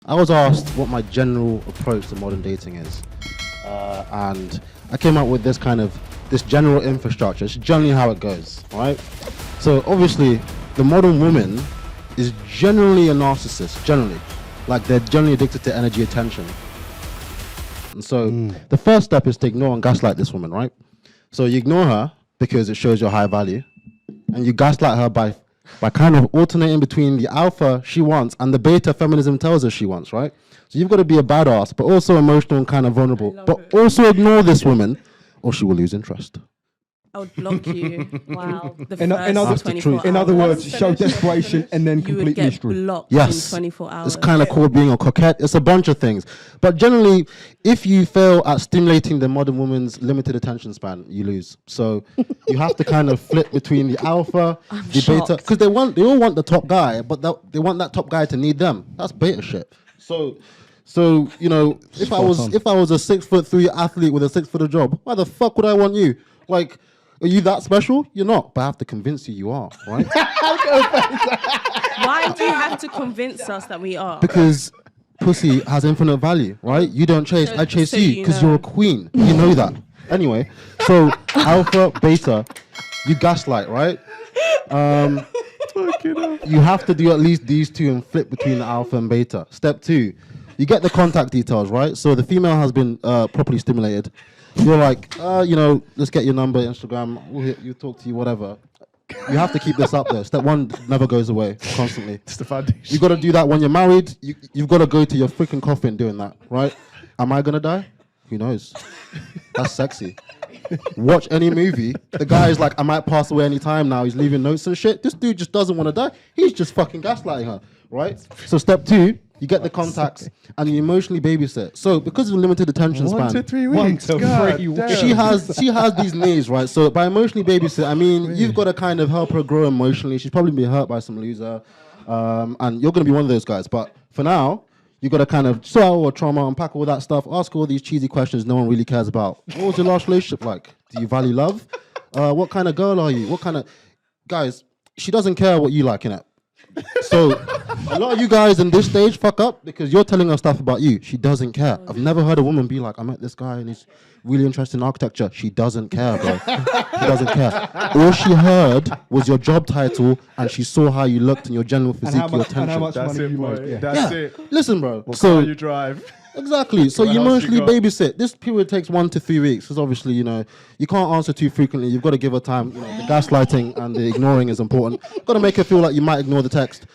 I was asked what my general approach to modern dating is, and I came up with this general infrastructure. It's generally how it goes, right? So obviously, the modern woman is generally a narcissist. Generally, like they're generally addicted to energy, attention, and so the first step is to ignore and gaslight this woman, right? So you ignore her because it shows your high value, and you gaslight her by kind of alternating between the alpha she wants and the beta feminism tells her she wants, right? So you've got to be a badass, but also emotional and kind of vulnerable, but also ignore this woman or she will lose interest. I would block you. Wow. In other words, show desperation and then complete mystery. Blocked yes, in 24 hours. It's kind of called being a coquette. It's a bunch of things. But generally, if you fail at stimulating the modern woman's limited attention span, you lose. So you have to kind of flip between the alpha, the beta, because they all want the top guy, but they want that top guy to need them. That's beta shit. So you know, if I was a 6'3" athlete with a 6 foot job, why the fuck would I want you? Like, are you that special? You're not, but I have to convince you are, right? Why do you have to convince us that we are? Because pussy has infinite value, right? You don't chase, I chase you because you're a queen. You know that. Anyway, so alpha, beta, you gaslight, right? You have to do at least these two and flip between the alpha and beta. Step 2, you get the contact details, right? So the female has been properly stimulated. You're like, you know, let's get your number, Instagram, you talk to you, whatever. You have to keep this up there. Step 1 never goes away, constantly. It's the foundation. You got to do that when you're married. You've got to go to your freaking coffin doing that, right? Am I going to die? Who knows? That's sexy. Watch any movie. The guy is like, I might pass away any time now. He's leaving notes and shit. This dude just doesn't want to die. He's just fucking gaslighting her, right? So step 2, you get the contacts and you emotionally babysit. So because of limited attention span, 1 to 3 weeks. she has these needs, right? So by emotionally babysit, I mean you've got to kind of help her grow emotionally. She's probably been hurt by some loser, and you're going to be one of those guys. But for now, you got to kind of sort out all trauma, unpack all that stuff, ask all these cheesy questions no one really cares about. What was your last relationship like? Do you value love? What kind of girl are you? What kind of guys? She doesn't care what you like in it. So a lot of you guys in this stage fuck up because you're telling her stuff about you. She doesn't care. I've never heard a woman be like, I met this guy and he's really interested in architecture. She doesn't care, bro. She doesn't care. All she heard was your job title and she saw how you looked and your general physique, your attention. And how much That's money it, you boy. made. That's it. Listen, bro. What So car you drive. exactly. So What you else you emotionally got? babysit. This period takes 1 to 3 weeks because obviously, you know, you can't answer too frequently. You've got to give her time. You know, the gaslighting and the ignoring is important. Got to make her feel like you might ignore the text.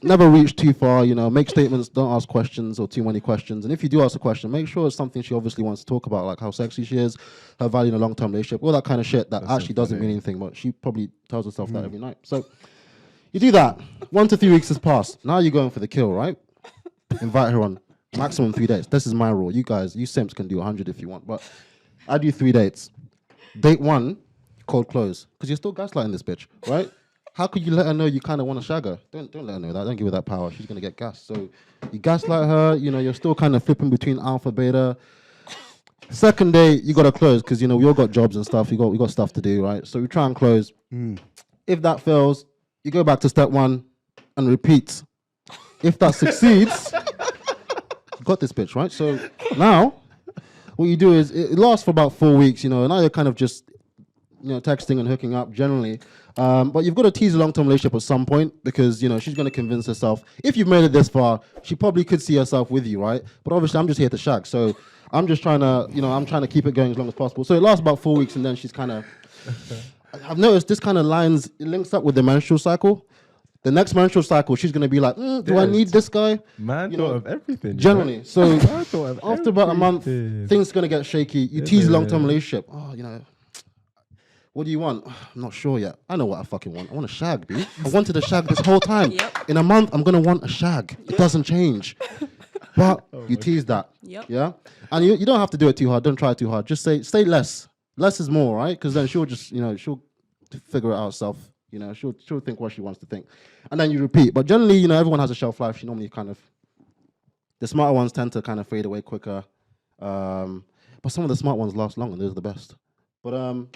Never reach too far, you know, make statements, don't ask questions or too many questions. And if you do ask a question, make sure it's something she obviously wants to talk about, like how sexy she is, her value in a long-term relationship, all that kind of shit that actually doesn't mean anything, but she probably tells herself that every night. So you do that. 1 to 3 weeks has passed. Now you're going for the kill, right? Invite her on maximum 3 dates. This is my rule. You guys, you simps can do 100 if you want, but I do 3 dates. Date 1, cold close, because you're still gaslighting this bitch, right? How could you let her know you kind of want to shag her? Don't let her know that. Don't give her that power. She's going to get gassed. So you gaslight her. You know, you're still kind of flipping between alpha, beta. Second day, you got to close because, you know, we all got jobs and stuff. We got stuff to do, right? So we try and close. If that fails, you go back to step 1 and repeat. If that succeeds, you got this bitch, right? So now what you do is it lasts for about 4 weeks, you know, and now you're kind of just, you know, texting and hooking up generally. But you've got to tease a long-term relationship at some point because, you know, she's going to convince herself. If you've made it this far, she probably could see herself with you, right? But obviously, I'm just here to shag. So I'm just trying to, you know, I'm trying to keep it going as long as possible. So it lasts about 4 weeks and then she's kind of... I've noticed this kind of it links up with the menstrual cycle. The next menstrual cycle, she's going to be like, do I need this guy? Man, you thought know, of everything. Generally. So Of after about a month, things are going to get shaky. You tease a long-term relationship. Oh, you know... What do you want? I'm not sure yet. I know what I fucking want. I want a shag, B. I wanted a shag this whole time. Yep. In a month, I'm going to want a shag. It doesn't change. But you tease that. Yep. Yeah? And you don't have to do it too hard. Don't try too hard. Just say less. Less is more, right? Because then she'll just, you know, she'll figure it out herself. You know, she'll think what she wants to think. And then you repeat. But generally, you know, everyone has a shelf life. She normally kind of... The smarter ones tend to kind of fade away quicker. But some of the smart ones last longer. Those are the best. But...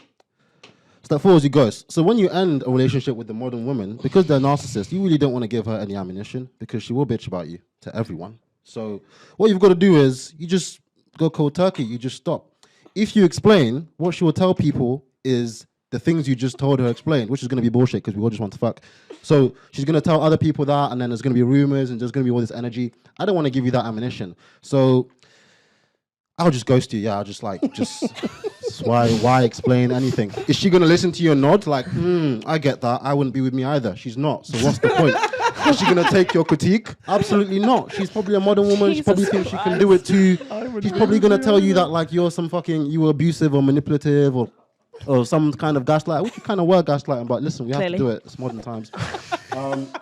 Step 4 is you ghost. So when you end a relationship with the modern woman, because they're narcissists, you really don't want to give her any ammunition because she will bitch about you to everyone. So what you've got to do is you just go cold turkey. You just stop. If you explain, what she will tell people is the things you just told her explained, which is going to be bullshit because we all just want to fuck. So she's going to tell other people that, and then there's going to be rumors and there's going to be all this energy. I don't want to give you that ammunition. So I'll just ghost you. Yeah, I'll just why explain anything? Is she going to listen to your nod? Like, I get that. I wouldn't be with me either. She's not. So what's the point? Is she going to take your critique? Absolutely not. She's probably a modern woman. She probably thinks she can do it too. She's probably going to tell you that like you were abusive or manipulative or some kind of gaslight. We could kind of word gaslighting, but listen, we have to do it. It's modern times.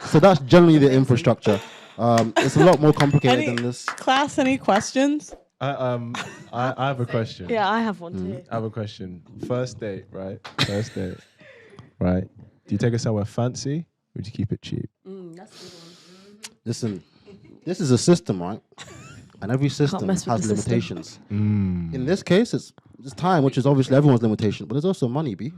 So that's generally the infrastructure. It's a lot more complicated than this. Class, any questions? I have a question. Yeah, I have one too. I have a question. First date, right? Right? Do you take it somewhere fancy or do you keep it cheap? That's a good one. Listen, this is a system, right? And every system has limitations. In this case, it's time, which is obviously everyone's limitation, but there's also money, B.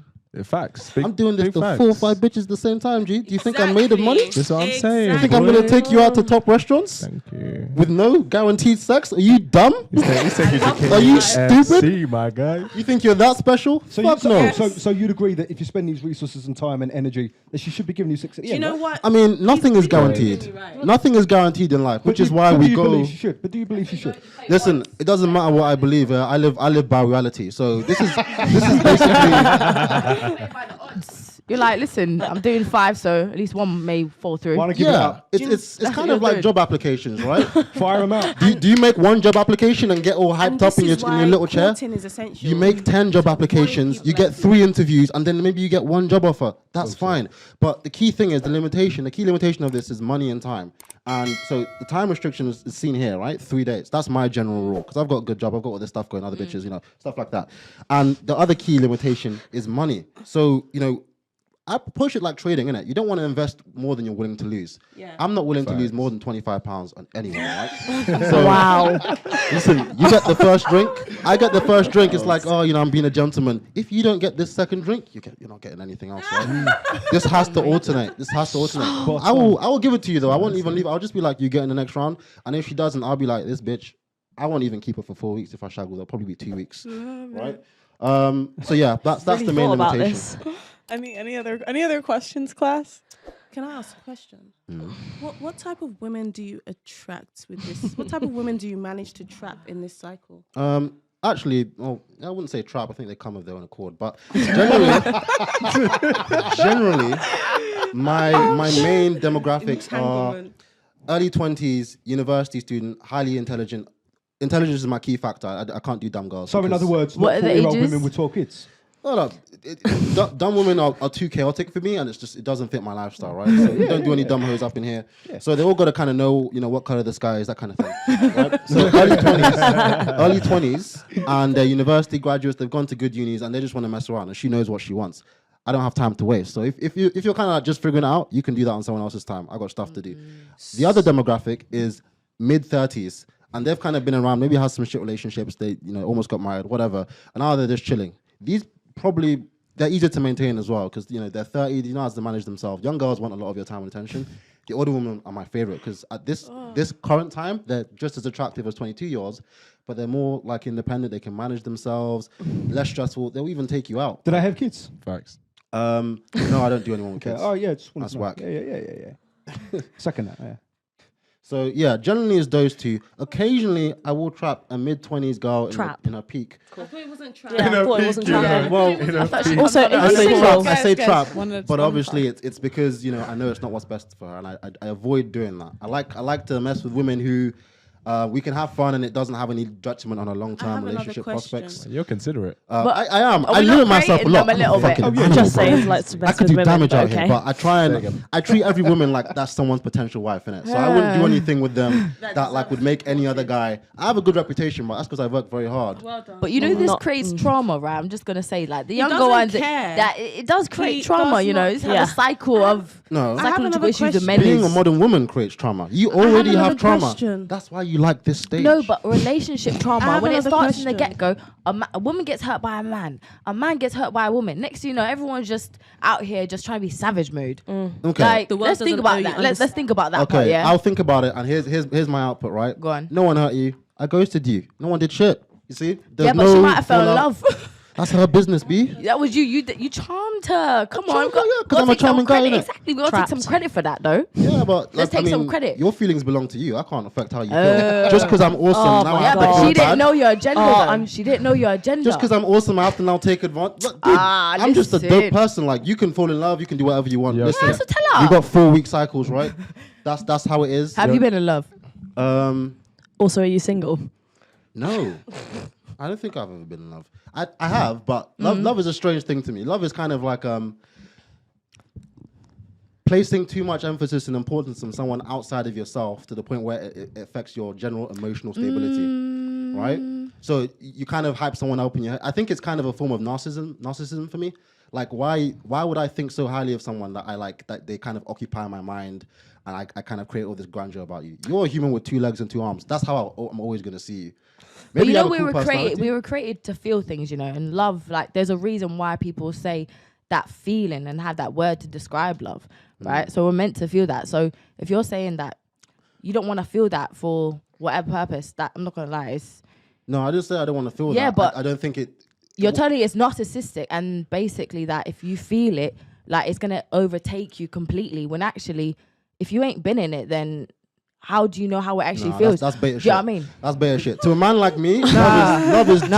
Facts. I'm doing this to 4 or 5 bitches at the same time, G. Do you think I'm made of money? That's what I'm saying. You think I'm going to take you out to top restaurants? Thank you. With no guaranteed sex? Are you dumb? Are you stupid? My guy. You think you're that special? Fuck no. So you'd agree that if you spend these resources and time and energy, that she should be giving you sex at the Do you end, know right? what? I mean, nothing is guaranteed. Right. Nothing is guaranteed in life, which is why we Do you go. believe she should? But do you believe she should? Listen, it doesn't matter what I believe. I live by reality. So this is basically. You're like, listen, I'm doing 5, so at least one may fall through. Why not give it Yeah, up? it's kind of like job applications, right? Fire them out. Do you make one job application and get all hyped up in your little chair? Courting is essential. You make 10 job applications, you get 3 interviews, and then maybe you get 1 job offer. That's fine. But the key thing is the key limitation of this is money and time. And so the time restriction is seen here, right? 3 days. That's my general rule. Because I've got a good job, I've got all this stuff going, other bitches, stuff like that. And the other key limitation is money. So, I push it like trading, innit? You don't want to invest more than you're willing to lose. Yeah. I'm not willing to lose more than £25 on anyone, right? So, Wow. listen, you get the first drink, I get the first drink. It's like, I'm being a gentleman. If you don't get this second drink, you're not getting anything else, right? This has to alternate. I will give it to you though. I won't even leave. I'll just be like, you get in the next round. And if she doesn't, I'll be like, this bitch, I won't even keep her for 4 weeks if I shag with her. Probably be 2 weeks, right? So yeah, that's the main limitation. Any other questions, class? Can I ask a question? What type of women do you attract with this? What type of women do you manage to trap in this cycle? Actually, I wouldn't say trap. I think they come of their own accord. But generally, my main demographics are early 20s, university student, highly intelligent. Intelligence is my key factor. I can't do dumb girls. So in other words, What not are the 40-year-old ages? women with 12 kids. No, dumb women are too chaotic for me, and it doesn't fit my lifestyle, right? So we don't do any dumb hoes up in here. Yeah. So they all got to kind of know, what color the sky is, that kind of thing. Right? So early 20s, and they're university graduates. They've gone to good unis, and they just want to mess around, and she knows what she wants. I don't have time to waste. So if you're kind of like just figuring it out, you can do that on someone else's time. I got stuff to do. The other demographic is mid-30s, and they've kind of been around, maybe had some shit relationships. They almost got married, whatever, and now they're just chilling. These probably they're easier to maintain as well because they're 30, they know how to manage themselves. Young girls want a lot of your time and attention. The older women are my favorite because at this current time they're just as attractive as 22-year-olds, but they're more like independent. They can manage themselves, less stressful. They'll even take you out. Did I have kids? Facts. No, I don't do anyone with kids. Oh yeah, just That's whack. Yeah. Second that. Yeah. So yeah, generally it's those two. Occasionally I will trap a mid-20s girl in her peak. I thought it wasn't trap. Yeah, I thought it wasn't trap. Well, Also, I say trap, Guys, but obviously it's because I know it's not what's best for her, and I avoid doing that. I like to mess with women who we can have fun and it doesn't have any detriment on our long-term relationship prospects. You're considerate. I am. I limit myself a lot. A little bit. Fucking Just animal, saying, bro. like, I could do damage out here, but I try and I treat every woman like that's someone's potential wife, innit? So I wouldn't do anything with them that like would make any other guy. I have a good reputation, but that's because I work very hard. Well done. But this creates trauma, right? I'm just gonna say, like the younger doesn't ones, care. that it does create He trauma. does not It's care. a cycle of No. I have psychological another issues and question. men Being a lose. modern woman creates trauma. You already another have trauma. question. That's why you like this stage. No, but relationship I trauma, have when it another starts in the question. get-go, a woman gets hurt by a man gets hurt by a woman. Next thing you know, everyone's just out here just trying to be savage mode. Okay. Like, The world let's think doesn't about owe you that. Let's think about that Okay, part, yeah? I'll think about it, and here's my output, right? Go on. No one hurt you. I ghosted you. No one did shit. You see? There's Yeah, but she might have fell in fallout. love. That's her business, B. That was you. You charmed her. Come on. charmed her, yeah, 'cause gotta I'm a take some charming guy, credit. innit? Exactly. We got to take some Trapped. credit for that, though. Yeah, but Let's take some credit. Your feelings belong to you. I can't affect how you feel. Just because I'm awesome, now I Yeah, have to but feel she didn't bad. know your agenda. Oh, though. She didn't know your agenda. Just because I'm awesome, I have to now take advantage. Look, dude, I'm just a dope listen. person. Like, you can fall in love, you can do whatever you want. Yeah, Listen, Yeah, so tell her. you got 4-week cycles, right? That's how it is. Have you been in love? Also, are you single? No, I don't think I've ever been in love. I have, but love is a strange thing to me. Love is kind of like placing too much emphasis and importance on someone outside of yourself to the point where it affects your general emotional stability, right? So you kind of hype someone up in your head. I think it's kind of a form of narcissism for me. Like, why would I think so highly of someone that I like, that they kind of occupy my mind, and I kind of create all this grandeur about you? You're a human with 2 legs and 2 arms. That's how I'm always going to see you. But you you know, have a we cool were created. personality. We were created to feel things, you know, and love. Like, there's a reason why people say that feeling and have that word to describe love, right? So we're meant to feel that. So if you're saying that you don't want to feel that for whatever purpose, that I'm not gonna lie, it's No, I just say I don't want to feel Yeah, that. but I don't think it. you're telling it's narcissistic, and basically that if you feel it, like, it's gonna overtake you completely. When actually, if you ain't been in it, then how do you know how it actually Nah, feels? that's beta Do shit. you know what I mean? That's beta shit. To a man like me, love is duty.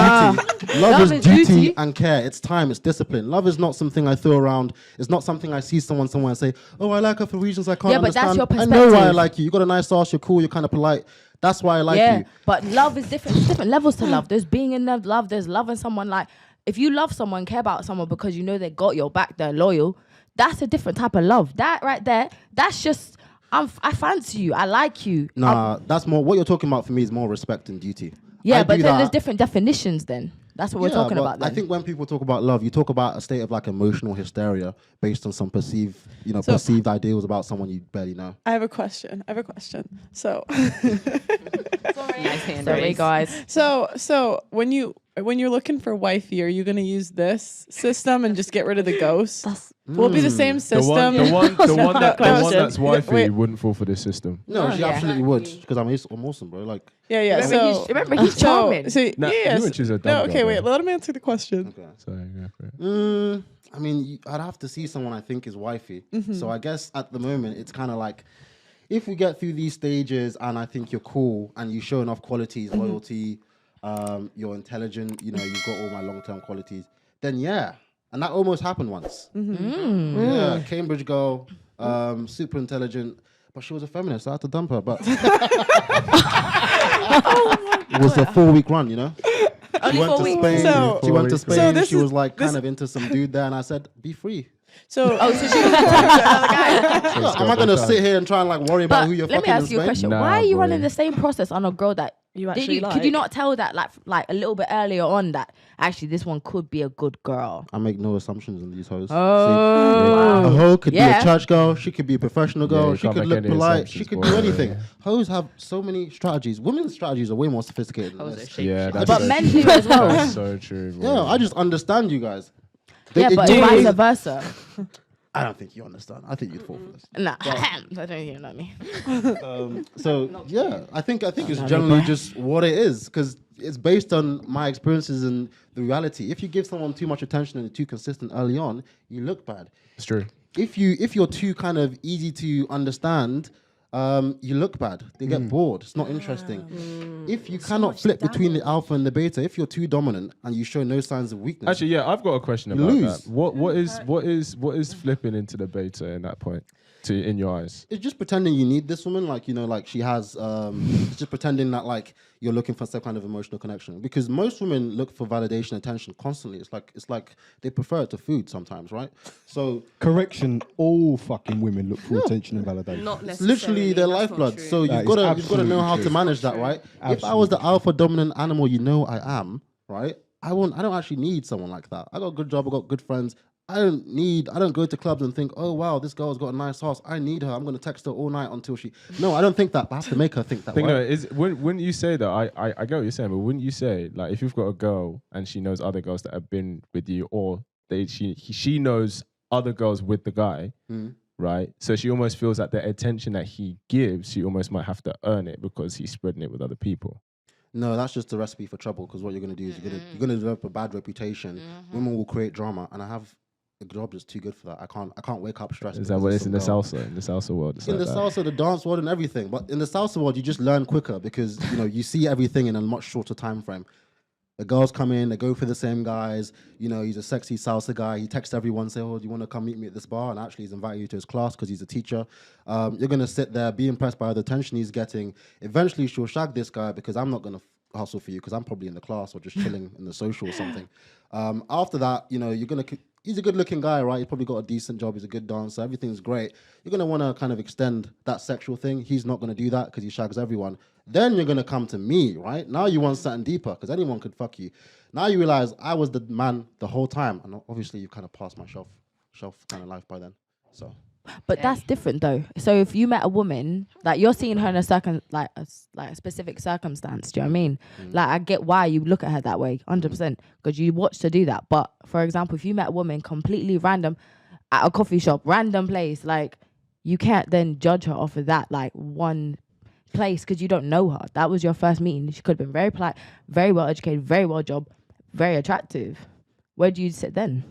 Love is duty and care. It's time. It's discipline. Love is not something I throw around. It's not something I see someone somewhere and say, "Oh, I like her for reasons I can't Yeah, but that's understand." your I know why I perspective. like you. You got a nice ass. You're cool. You're kind of polite. That's why I like you. But love is different. There's different levels to love. There's being in love. There's loving someone. Like, if you love someone, care about someone because you know they got your back, they're loyal, that's a different type of love. That right there, that's just, I fancy you. I like you. Nah, that's more. What you're talking about for me is more respect and duty. Yeah, I but do then that. there's different definitions then. That's what we're Yeah, talking but about then. I think when people talk about love, you talk about a state of like emotional hysteria based on some perceived ideals about someone you barely know. I have a question. So, Sorry, guys. so when you're looking for wifey, are you gonna use this system and just get rid of the ghost? Will it be the same The system? one that's Question. wifey Wait. wouldn't fall for this system. No, she yeah. absolutely would, because I'm awesome, bro. Like, Yeah. Remember, he's charming. Nah, yes. you would choose a No, dumb okay, girl, wait. bro. Let him answer the question. Sorry, go for it. I mean, I'd have to see someone I think is wifey. So I guess at the moment, it's kind of like, if we get through these stages and I think you're cool and you show enough qualities, loyalty, you're intelligent, you know, you've got all my long-term qualities, then yeah. And that almost happened once. Yeah, Cambridge girl, super intelligent, but she was a feminist, so I had to dump her. But it was a 4-week run, you know? She went to Spain. So- She went to So Spain. this She is- was like kind of into some dude there, and I said, "Be free." So, So she was talking to another guy. Look, am I gonna sit here and try and like worry about But who you're let me fucking in ask you a Spain? question. Nah, Why are you boy. running the same process on a girl that You did actually could you not tell that like a little bit earlier on that actually this one could be a good girl? I make no assumptions in these hoes. Oh. A hoe could be Yeah. a church girl. She could be a professional girl. you She can't could make look any polite. She assumptions, could boy. do anything. Hoes have so many strategies. Women's strategies are way more sophisticated than this. Yeah, that's But so men true. do as well. That's so true, bro. Yeah, I just understand you guys. Yeah, but ignore- vice versa. I don't think you understand. I think you'd fall for this. Nah, I don't even know me. So yeah, I think it's generally just what it is, because it's based on my experiences and the reality. If you give someone too much attention and too consistent early on, you look bad. It's true. If you're too kind of easy to understand, you look bad. They get bored. It's not interesting. If you cannot flip between the alpha and the beta, if you're too dominant and you show no signs of weakness, Actually, yeah, I've got a question You about lose. that. What is flipping into the beta in that point? In your eyes? it's just pretending you need this woman, like, you know, like she has. It's just pretending that like you're looking for some kind of emotional connection. Because most women look for validation, attention constantly. It's like they prefer it to food sometimes, right? So Correction, all fucking women look for attention and validation. Not it's necessarily. literally their that's not lifeblood. true. So That you've is got to know absolutely how to true. manage that, right? If I was the Absolutely. alpha dominant animal, you know I am, right? I don't actually need someone like that. I got a good job. I got good friends. I don't go to clubs and think, oh wow, this girl's got a nice house. I need her. I'm gonna text her all night until she. No, I don't think that. But I have to make her think that. Wouldn't you say that? I get what you're saying, but wouldn't you say like if you've got a girl and she knows other girls that have been with you, or she knows other girls with the guy, right? So she almost feels that the attention that he gives, she almost might have to earn it because he's spreading it with other people. No, that's just the recipe for trouble. Because what you're gonna do is you're gonna develop a bad reputation. Women will create drama, and I have a job that's too good for that. I can't wake up stressed. Is that what it's in the salsa world? In the salsa, the dance world, and everything. But in the salsa world, you just learn quicker because you see everything in a much shorter time frame. The girls come in, they go for the same guys. He's a sexy salsa guy. He texts everyone, say, "Oh, do you want to come meet me at this bar?" And actually, he's invited you to his class because he's a teacher. You're gonna sit there, be impressed by the attention he's getting. Eventually, she'll shag this guy because I'm not gonna hustle for you because I'm probably in the class or just chilling in the social or something. After that, you're gonna. He's a good-looking guy, right? He's probably got a decent job. He's a good dancer. Everything's great. You're gonna want to kind of extend that sexual thing. He's not gonna do that because he shags everyone. Then you're gonna come to me, right? Now you want something deeper because anyone could fuck you. Now you realize I was the man the whole time, and obviously you kind of passed my shelf kind of life by then. So. But that's different though. So if you met a woman, like you're seeing her in a a specific circumstance, do you know what I mean? Like I get why you look at her that way, 100%, because you watched her do that. But for example, if you met a woman completely random at a coffee shop, random place, like you can't then judge her off of that like one place because you don't know her. That was your first meeting. She could have been very polite, very well educated, very well job, very attractive. Where do you sit then?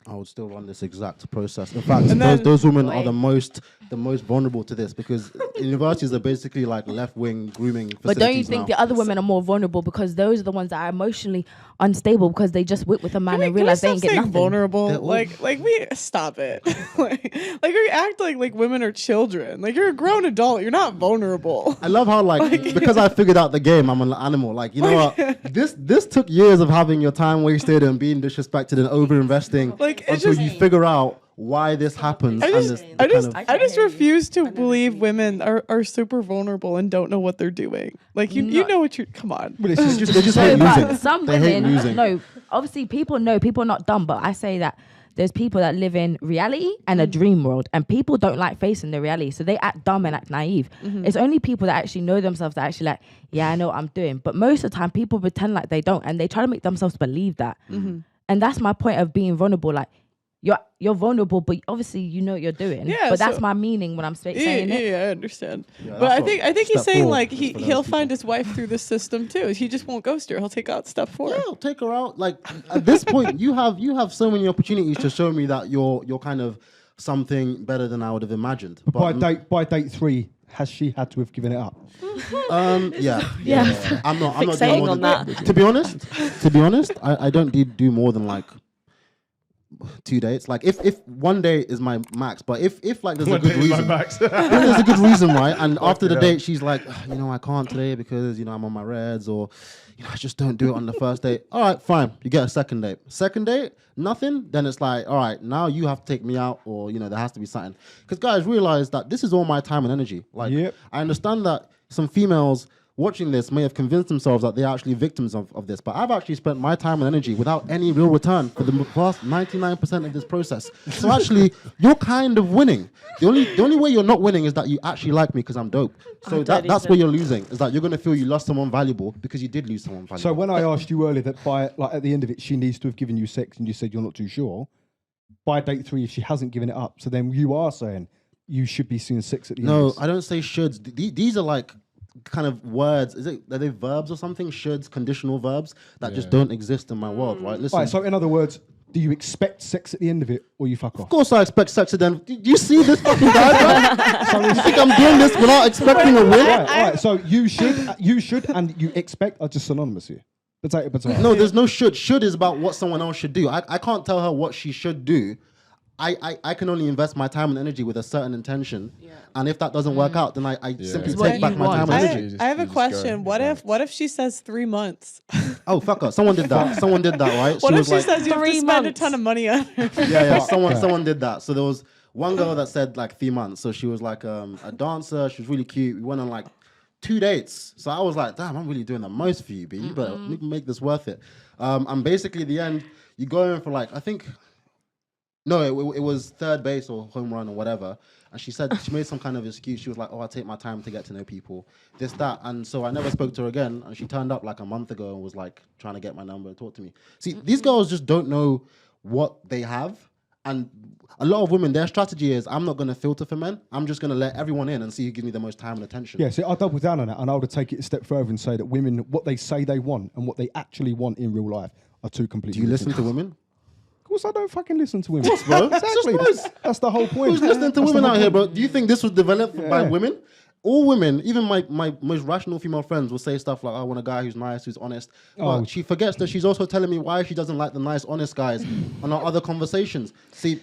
I would still run this exact process. In fact, those women are the most vulnerable to this because universities are basically like left-wing grooming facilities. But don't you think the other women are more vulnerable because those are the ones that are emotionally unstable because they just whip with a man and realize they ain't get nothing? Vulnerable, like we stop it. like we act like women are children. Like you're a grown adult. You're not vulnerable. I love how because I figured out the game, I'm an animal. Like you know what? This took years of having your time wasted and being disrespected and over-investing. Until you figure out why this happens. I just refuse to believe women are super vulnerable and don't know what they're doing. Like you know what you're. Come on. But they just hate losing. Some women, no, obviously people know people are not dumb, but I say that there's people that live in reality and a dream world, and people don't like facing the reality, so they act dumb and act naive. It's only people that actually know themselves that actually like, yeah, I know what I'm doing. But most of the time, people pretend like they don't, and they try to make themselves believe that. And that's my point of being vulnerable. Like you're vulnerable, but obviously you know what you're doing. Yeah, but that's my meaning when I'm saying it. Yeah, I understand. Yeah, but I think he's saying like he'll find his wife through the system too. He just won't ghost her. He'll take out step 4. Yeah, I'll take her out. Like at this point, you have so many opportunities to show me that you're kind of something better than I would have imagined. But by date 3, has she had to have given it up? Yeah. I'm not doing more than that. To be honest, I don't do more than like 2 dates. Like if one day is my max, but if like there's a good reason, there's a good reason, right? And after the date, she's like, I can't today because I'm on my reds, or I just don't do it on the first date. All right, fine. You get a second date. Second date, nothing. Then it's like, all right, now you have to take me out, or there has to be something. Because guys realize that this is all my time and energy. Like I understand that some females watching this may have convinced themselves that they're actually victims of this, but I've actually spent my time and energy without any real return for the past 99% of this process. So actually, you're kind of winning. The only way you're not winning is that you actually like me because I'm dope. So that's where you're losing, is that you're going to feel you lost someone valuable because you did lose someone valuable. So when I asked you earlier that at the end of it, she needs to have given you sex and you said you're not too sure, by date 3, if she hasn't given it up, so then you are saying you should be seeing sex at the end. No, I don't say shoulds. These are like kind of words. Are they verbs or something? Shoulds, conditional verbs that just don't exist in my world, right? Listen. Right, so in other words, do you expect sex at the end of it, or you fuck off? Of course I expect sex at the end. Do you see this fucking guy? So you think I'm doing this without expecting a win? Right. So you should, and you expect are just synonymous here. Potato. No, there's no should. Should is about what someone else should do. I can't tell her what she should do. I can only invest my time and energy with a certain intention, and if that doesn't work out, then I simply take back my time and energy. I have a question. What if she says 3 months? Oh, fuck her. Someone did that, right? What if she says you have to spend a ton of money on her? Yeah. Someone did that. So there was one girl that said like 3 months. So she was like a dancer. She was really cute. We went on like 2 dates. So I was like, damn, I'm really doing the most for you, B. You better make this worth it. And basically at the end, you go in for like, I think No, it was third base or home run or whatever. And she said she made some kind of excuse. She was like, "Oh, I take my time to get to know people, this, that." And so I never spoke to her again. And she turned up like a month ago and was like trying to get my number and talk to me. See, these girls just don't know what they have. And a lot of women, their strategy is, I'm not going to filter for men. I'm just going to let everyone in and see who gives me the most time and attention. Yeah, so I'll double down on that, and I would take it a step further and say that women, what they say they want and what they actually want in real life are two completely Do you listen different to women? Of course, I don't fucking listen to women. Bro, Exactly. That's the whole point. Who's listening to That's the women whole out here, point. bro? Do you think this was developed by Yeah. women? All women, even my most rational female friends will say stuff like, I want a guy who's nice, who's honest. Oh. But she forgets that she's also telling me why she doesn't like the nice, honest guys on our other conversations. See,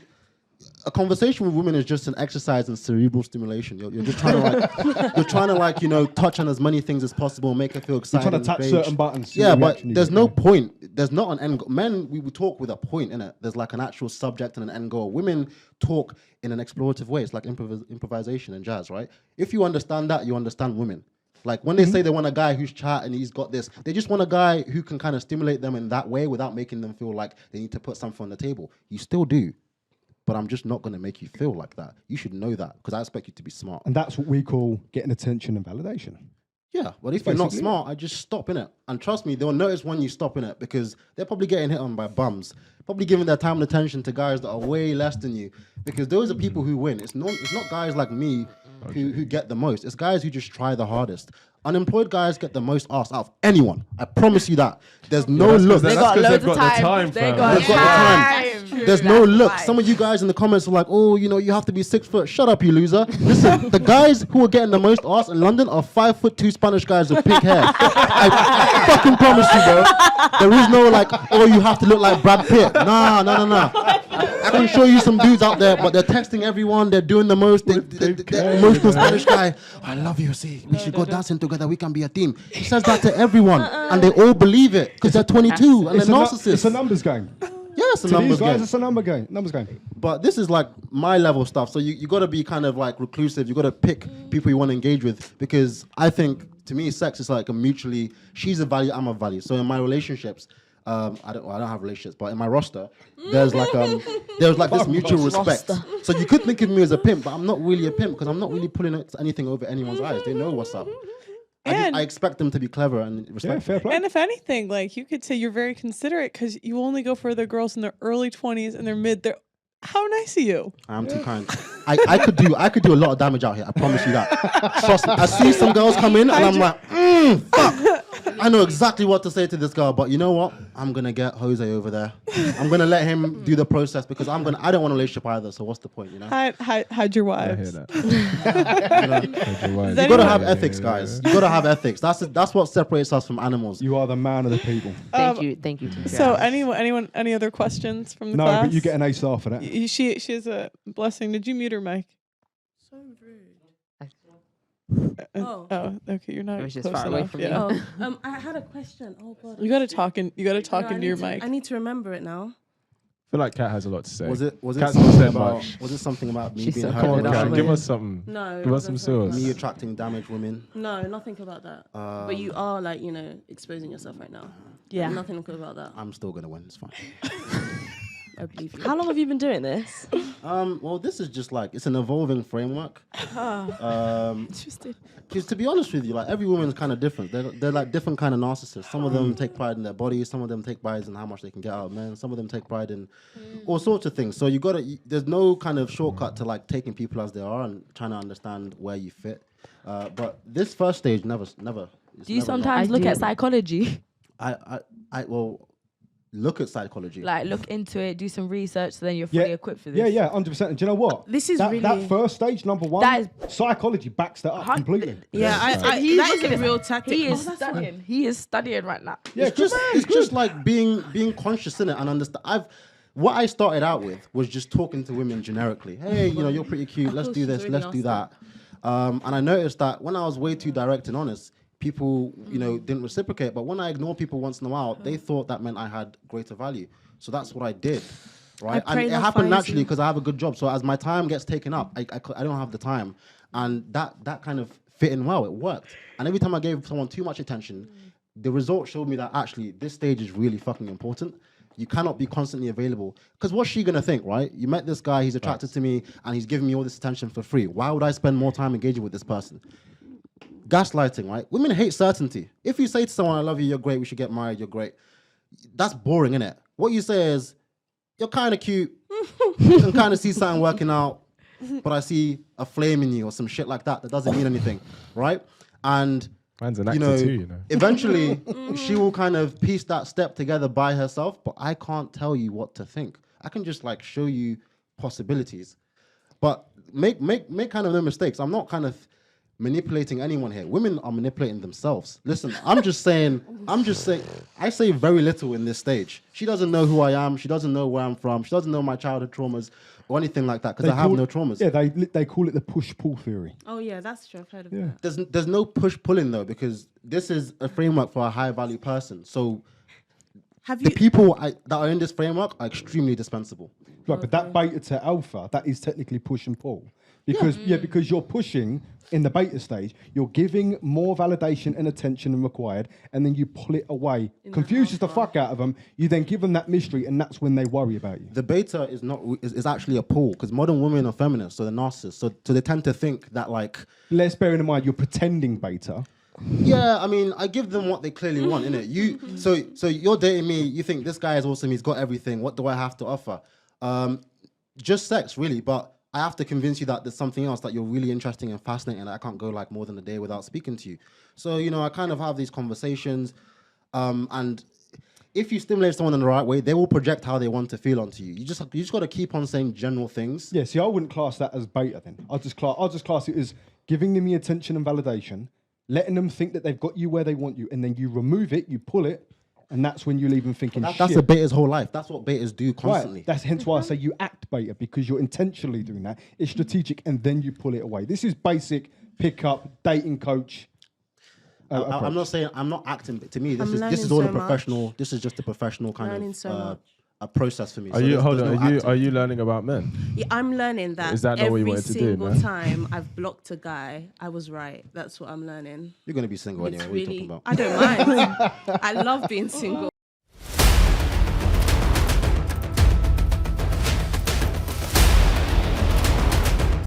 a conversation with women is just an exercise in cerebral stimulation. You're just trying to like, touch on as many things as possible, make her feel You're excited. trying to touch engaged. certain buttons. see Yeah, what but reaction you there's get, no yeah. point. There's not an end goal. Men, we would talk with a point in it. There's like an actual subject and an end goal. Women talk in an explorative way. It's like improvisation and jazz, right? If you understand that, you understand women. Like when they say they want a guy who's chat and he's got this, they just want a guy who can kind of stimulate them in that way without making them feel like they need to put something on the table. You still do. But I'm just not going to make you feel like that. You should know that because I expect you to be smart. And that's what we call getting attention and validation. Yeah, but if you're not Basically. smart, I just stop in it. And trust me, they'll notice when you stop in it because they're probably getting hit on by bums. Probably giving their time and attention to guys that are way less than you. Because those are people who win. It's not guys like me who get the most. It's guys who just try the hardest. Unemployed guys get the most ass out of anyone. I promise you that. There's no look. They That's got 'cause loads they've of got the time. time, They fam. got They've got the time. time. There's no That's look. right. Some of you guys in the comments are like, oh, you have to be 6 foot. Shut up, you loser. Listen, the guys who are getting the most ass in London are 5'2" Spanish guys with pink hair. I fucking promise you, bro. There is no like, oh, you have to look like Brad Pitt. Nah. I can show you some dudes out there, but they're texting everyone. They're doing the most. The emotional Spanish guy. I love you. See, we should go dancing together. We can be a team. He says that to everyone, and they all believe it because they're 22 and It's they're a narcissists. it's a numbers game. Yeah, it's a To numbers these guys, game. it's a numbers game. But this is like my level stuff. So you got to be kind of like reclusive. You got to pick people you want to engage with because I think to me, sex is like a mutually. She's a value, I'm a value. So in my relationships, I don't have relationships, but in my roster, there's like this mutual respect. So you could think of me as a pimp, but I'm not really a pimp because I'm not really pulling anything over anyone's eyes. They know what's up. I expect them to be clever and Yeah, respectful. fair play. And if anything, like you could say you're very considerate because you only go for the girls in their early 20s and their mid. How nice of you. I'm too kind. I could do a lot of damage out here. I promise you that. Trust me. I see some girls come in and I'm like, fuck. I know exactly what to say to this girl, but you know what? I'm gonna get Jose over there. I'm gonna let him do the process because I don't want a relationship either. So what's the point, you know? Hide your I hear wives. that. You gotta have ethics, guys. You gotta have ethics. That's what separates us from animals. You are the man of the people. Thank you. So anyone, any other questions from the No, class? but you get an A-star for that. She is a blessing. Did you mute her mic? So rude. Oh, Oh. okay. You're not It was just close far away enough. from Yeah. Oh, I had a question. Oh god. You gotta talk in. You gotta talk No, I into your need to- mic. I need to remember it now. I feel like Kat has a lot to say. Was it Cat's not something saying about? much. Was it something about me She's being so hurt? Come on, Cut it Kat, out. give us something. No. it Give us some wasn't something sauce. Me like attracting damaged women. that. No, nothing about that. But you are like, exposing yourself right now. Yeah. Nothing about that. I'm still gonna win. It's fine. I believe you. How long have you been doing this? Well, this is just like it's an evolving framework. Interesting. Because to be honest with you, like every woman's kind of different. They're like different kind of narcissists. Some of them take pride in their bodies. Some of them take pride in how much they can get out of men. Some of them take pride in all sorts of things. So there's no kind of shortcut to like taking people as they are and trying to understand where you fit. But this first stage never. Do you never sometimes I look do. at psychology? I will look at psychology. Like look into it, do some research, so then you're fully equipped for this. Yeah, 100%. And do you know what? This is that really- first stage, number one, That psychology backs that up completely. Yeah, that is a real tactic. He is Oh, that's right. studying. He is studying right now. Yeah, It's just like being conscious in it and understand. What I started out with was just talking to women generically. Hey, you're pretty cute. Let's do this. Let's do that. And I noticed that when I was way too direct and honest, people, didn't reciprocate. But when I ignore people once in a while, they thought that meant I had greater value. So that's what I did, right? I And pray it that happened finds naturally you. because I have a good job. So as my time gets taken up, I don't have the time. And that kind of fit in well. It worked. And every time I gave someone too much attention, the result showed me that actually this stage is really fucking important You cannot be constantly available. Because what's she gonna think, right? You met this guy, he's attracted to me, and he's giving me all this attention for free. Why would I spend more time engaging with this person? Gaslighting, right? Women hate certainty. If you say to someone, I love you, you're great, we should get married, you're great. That's boring, innit? What you say is, you're kind of cute. You can kind of see something working out, but I see a flame in you or some shit like that. That doesn't mean anything, right? And Man's an actor too, you know. Eventually, she will kind of piece that step together by herself, but I can't tell you what to think. I can just like show you possibilities. But make kind of no mistakes. I'm not kind of manipulating anyone here. Women are manipulating themselves. Listen, I'm just saying, I say very little in this stage. She doesn't know who I am. She doesn't know where I'm from. She doesn't know my childhood traumas or anything like that because I have no traumas. Yeah, they call it the push-pull theory. Oh yeah, that's true. I've heard of that. There's no push-pulling though because this is a framework for a high-value person. So the people that are in this framework are extremely dispensable. Right, but that beta to alpha, that is technically push and pull. Because because you're pushing in the beta stage, you're giving more validation and attention than required, and then you pull it away, confuses the fuck out of them. You then give them that mystery, and that's when they worry about you. The beta is actually a pull because modern women are feminists, so they're narcissists, so they tend to think that like. Let's bear in mind you're pretending beta. Yeah, I mean, I give them what they clearly want, innit? So you're dating me. You think this guy is awesome. He's got everything. What do I have to offer? Just sex, really, but. I have to convince you that there's something else that you're really interesting and fascinating and I can't go like more than a day without speaking to you. So, I kind of have these conversations and if you stimulate someone in the right way, they will project how they want to feel onto you. You just got to keep on saying general things. Yeah, see, I wouldn't class that as beta then. I'll just class it as giving them the attention and validation, letting them think that they've got you where they want you, and then you remove it, you pull it, and that's when you leave them thinking, that's a beta's whole life. That's what betas do constantly. Right. That's hence why I say you act beta, because you're intentionally doing that. It's strategic, and then you pull it away. This is basic pickup, dating coach. I'm not saying I'm not acting, but to me, this is so all a professional. This is just a professional kind of a process for me. Are you learning about men? Yeah, I'm learning that. Is that not what you every wanted to do, single man? time I've blocked a guy, I was right. That's what I'm learning. You're gonna be single anyway. What are you talking about? I don't mind. I love being single.